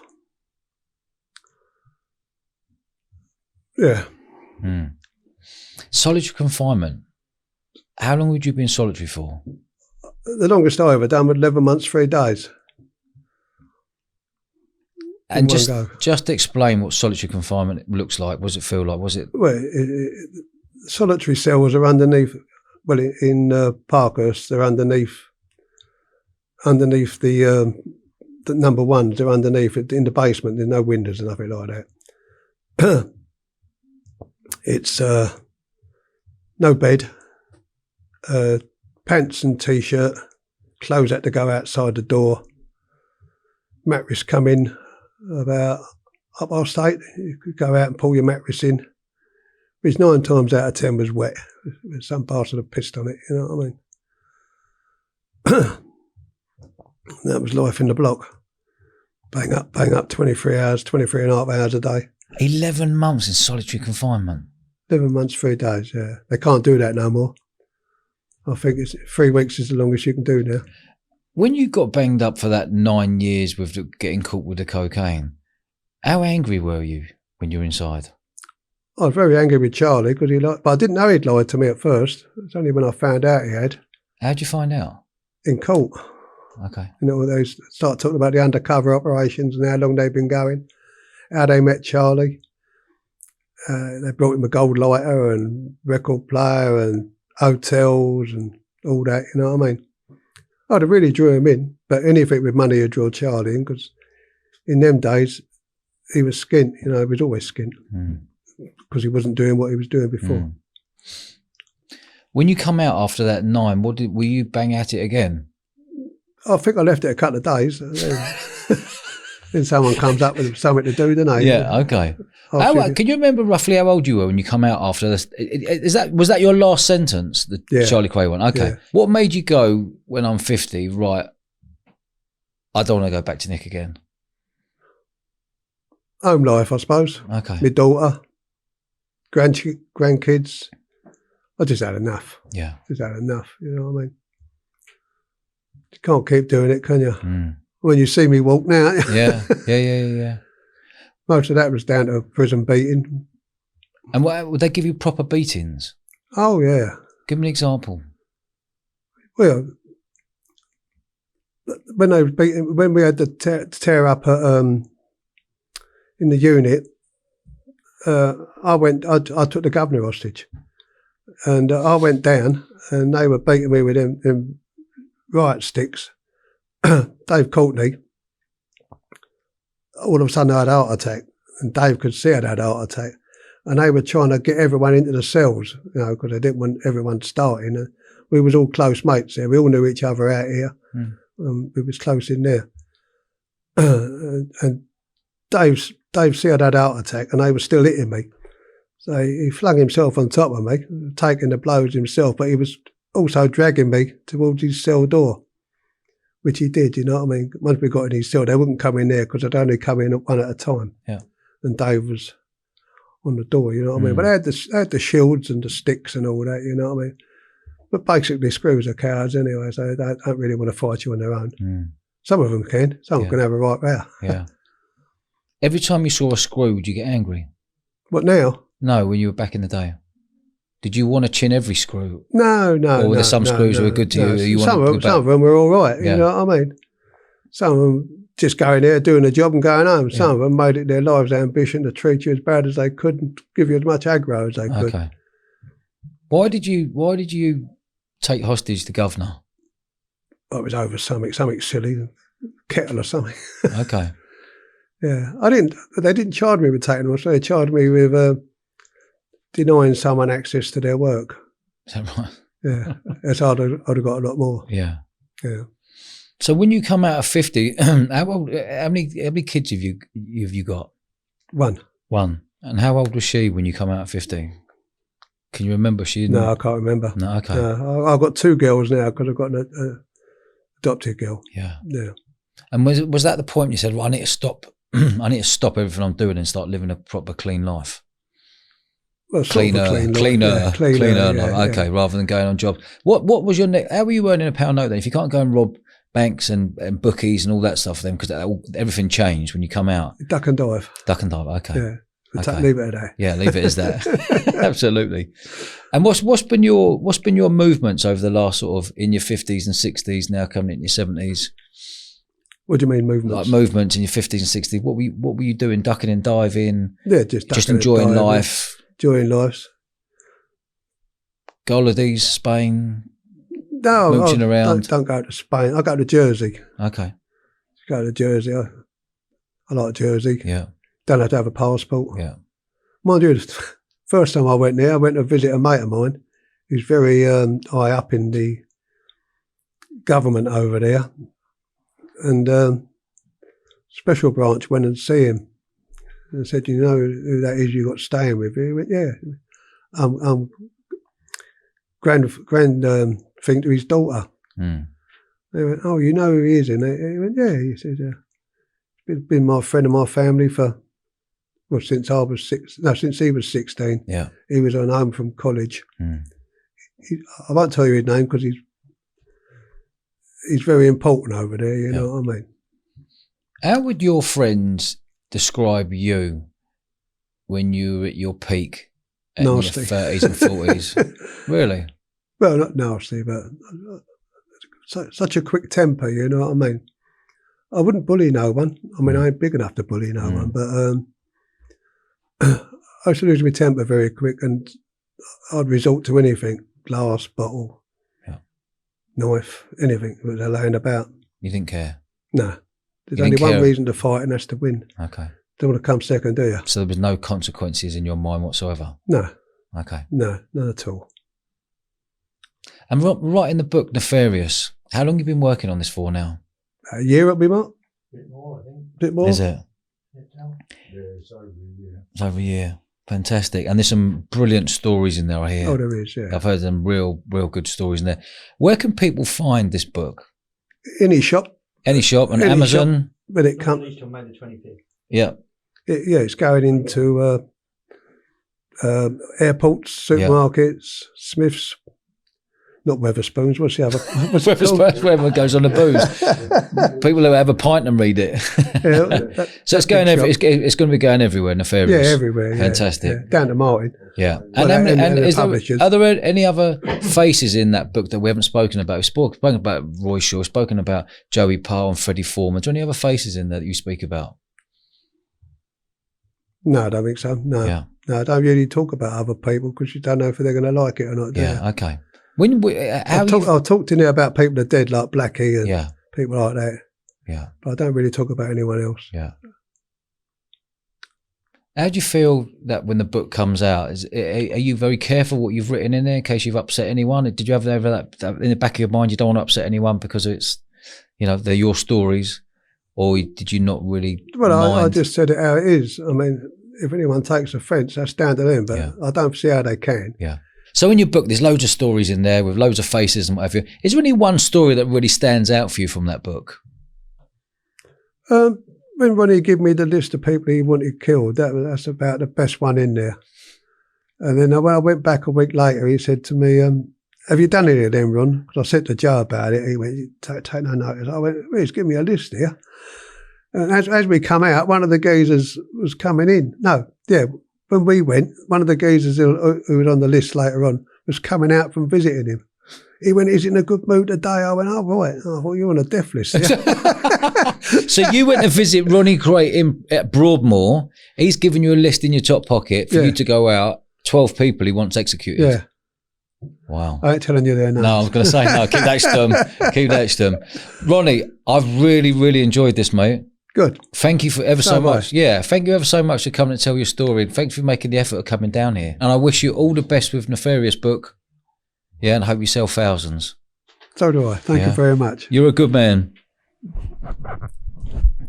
Yeah. Solitary confinement. How long would you be in solitary for? The longest I ever done was 11 months, 3 days. And in one go. just explain what solitary confinement looks like. What does it feel like? Was it? Well, solitary cells are underneath. Well, in Parkhurst, they're underneath the number ones. They're underneath it in the basement. There's no windows and nothing like that. It's no bed, pants and t-shirt, clothes had to go outside the door. Mattress come in about 8:30. You could go out and pull your mattress in, which 9 times out of 10 was wet. Some parts of the pissed on it, you know what I mean? That was life in the block. Bang up, 23 hours, 23 and a half hours a day. 11 months in solitary confinement. 11 months, 3 days, yeah. They can't do that no more. I think it's 3 weeks is the longest you can do now. When you got banged up for that 9 years with getting caught with the cocaine, how angry were you when you were inside? I was very angry with Charlie because but I didn't know he'd lied to me at first. It's only when I found out he had. How'd you find out? In court. Okay. You know, they start talking about the undercover operations and how long they've been going, how they met Charlie. They brought him a gold lighter and record player and hotels and all that, you know what I mean? I'd have really drew him in, but anything with money would draw Charlie in because in them days, he was skint, you know, he was always skint because he wasn't doing what he was doing before. When you come out after that 9, were you bang at it again? I think I left it a couple of days. Then someone comes up with something to do, don't they? Yeah, okay. Can you remember roughly how old you were when you come out after this? Was that your last sentence, the Charlie Kray one? Okay. Yeah. What made you go, when I'm 50, right, I don't want to go back to Nick again? Home life, I suppose. Okay. My daughter, grandkids. I just had enough. Yeah. Just had enough, you know what I mean? You can't keep doing it, can you? When you see me walk now. Yeah. Most of that was down to a prison beating. And would they give you proper beatings? Oh, yeah. Give me an example. Well, when they was beating, when we had to tear up in the unit, I took the governor hostage. And I went down and they were beating me with them riot sticks. Dave Courtney, all of a sudden I had a heart attack, and Dave could see I'd had a heart attack, and they were trying to get everyone into the cells, you know, because they didn't want everyone starting. And we was all close mates there. We all knew each other out here. We was close in there. And Dave see I'd had a heart attack, and they were still hitting me. So he flung himself on top of me, taking the blows himself, but he was also dragging me towards his cell door, which he did, you know what I mean? Once we got in his cell, they wouldn't come in there because they'd only come in one at a time. Yeah. And Dave was on the door, you know what I mean? But they had the shields and the sticks and all that, you know what I mean? But basically, screws are cowards anyway, so they don't really want to fight you on their own. Some of them can. Some can have a right row. Yeah. Every time you saw a screw, would you get angry? What, now? No, when you were back in the day. Did you want to chin every screw? No. Or were there some screws that were good to you? Some of them were all right, you know what I mean? Some of them just going there, doing a job and going home. Some of them made it their life's ambition to treat you as bad as they could and give you as much aggro as they could. Okay. Why did you take hostage the governor? It was over something silly, kettle or something. Okay. Yeah. They didn't charge me with taking them, so they charged me with denying someone access to their work. Is that right? Yeah. That's I'd have got a lot more. Yeah. Yeah. So when you come out of 50, how many kids have you got? One. And how old was she when you come out of 50? Can you remember? No, I can't remember. No, okay. I've got 2 girls now because I've got an adopted girl. Yeah. Yeah. And was that the point you said, well, I need to stop I need to stop everything I'm doing and start living a proper clean life? Well, cleaner. Okay, rather than going on jobs. What was your how were you earning a pound note then? If you can't go and rob banks and bookies and all that stuff then, because everything changed when you come out. Duck and dive. Okay. Yeah. Okay. Leave it at that. Yeah, leave it as that. Absolutely. And what's been your movements over the last sort of in your 50s and 60s, now coming in your 70s? What do you mean movements? Like movements in your 50s and 60s. What were you doing? Ducking and diving? Yeah, just enjoying life. Enjoying life. Holidays, Spain. No, mooching around. Don't go to Spain. I go to Jersey. Okay. Go to Jersey. I like Jersey. Yeah. Don't have to have a passport. Yeah. Mind you, the first time I went there, I went to visit a mate of mine who's very high up in the government over there. And special branch went and see him and said, "You know who that is you got staying with?" He went, "Yeah, grand thing to his daughter." They went, "Oh, you know who he is?" And he went, "Yeah." He said, "He's been my friend of my family for since he was 16. Yeah, he was on home from college. I won't tell you his name because he's very important over there. You know what I mean?" How would your friends describe you when you were at your peak in your 30s and 40s? Really? Well, not nasty, but such a quick temper, you know what I mean? I wouldn't bully no one. I mean, I ain't big enough to bully no one, but I used to lose my temper very quick and I'd resort to anything, glass, bottle, knife, anything that was laying about. You didn't care? No. There's only one reason to fight, and that's to win. Okay. Don't want to come second, do you? So there was no consequences in your mind whatsoever? No. Okay. No, none at all. And writing the book, Nefarious, how long have you been working on this for now? A year it'll be, Mark? A bit more, I think. Bit more? Is it? Yeah, it's over a year. It's over a year. Fantastic. And there's some brilliant stories in there, I hear. Oh, there is, yeah. I've heard some real good stories in there. Where can people find this book? Any shop. Any shop, on Any Amazon? Shop, but it comes. Released on May the 25th. Yeah. It's going into airports, supermarkets, Smiths, not Weatherspoons. What's the other? Weatherspoons, where everyone goes on the booze. People who have a pint and read it. So it's going it's going to be going everywhere. Nefarious. Yeah, everywhere. Fantastic. Yeah. Down to Martin. Yeah. And are there any other faces in that book that we haven't spoken about? We've spoken about Roy Shaw, we've spoken about Joey Pyle and Freddie Foreman. Are there any other faces in there that you speak about? No, I don't think so. No. Yeah. No, I don't really talk about other people because you don't know if they're going to like it or not. Yeah, okay. I'll talk to you about people that are dead, like Blackie and people like that. Yeah. But I don't really talk about anyone else. Yeah. How do you feel that when the book comes out? Are you very careful what you've written in there in case you've upset anyone? Did you have that in the back of your mind? You don't want to upset anyone because it's, they're your stories, or did you not really? Well, I just said it how it is. I mean, if anyone takes offence, that's down to them. But I don't see how they can. Yeah. So in your book, there's loads of stories in there with loads of faces and whatever. Is there any one story that really stands out for you from that book? When Ronnie gave me the list of people he wanted killed, that's about the best one in there. And then when I went back a week later, he said to me, "Have you done any of them, Ron?" Because I said to Joe about it. He went, "Take no notice." I went, "Well, he's giving me a list here." And as we come out, one of the geezers was coming in. When we went, one of the geezers who was on the list later on was coming out from visiting him. He went, "Is he in a good mood today?" I went, "Oh, right." I thought, "You're on a death list." Yeah? So you went to visit Ronnie Kray at Broadmoor. He's given you a list in your top pocket for you to go out. 12 people he wants executed. Yeah. Wow. I ain't telling you their names. No, I was going to say, no, keep that to them. Keep that to them. Ronnie, I've really, really enjoyed this, mate. Good. Thank you for ever so much. Yeah, thank you ever so much for coming and tell your story. Thanks for making the effort of coming down here. And I wish you all the best with Nefarious book. Yeah, and I hope you sell thousands. So do I. Thank you very much. You're a good man.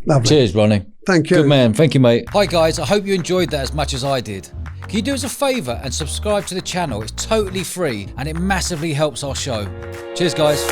Lovely. Cheers, Ronnie. Thank you. Good man. Thank you, mate. Hi, guys. I hope you enjoyed that as much as I did. Can you do us a favour and subscribe to the channel? It's totally free and it massively helps our show. Cheers, guys.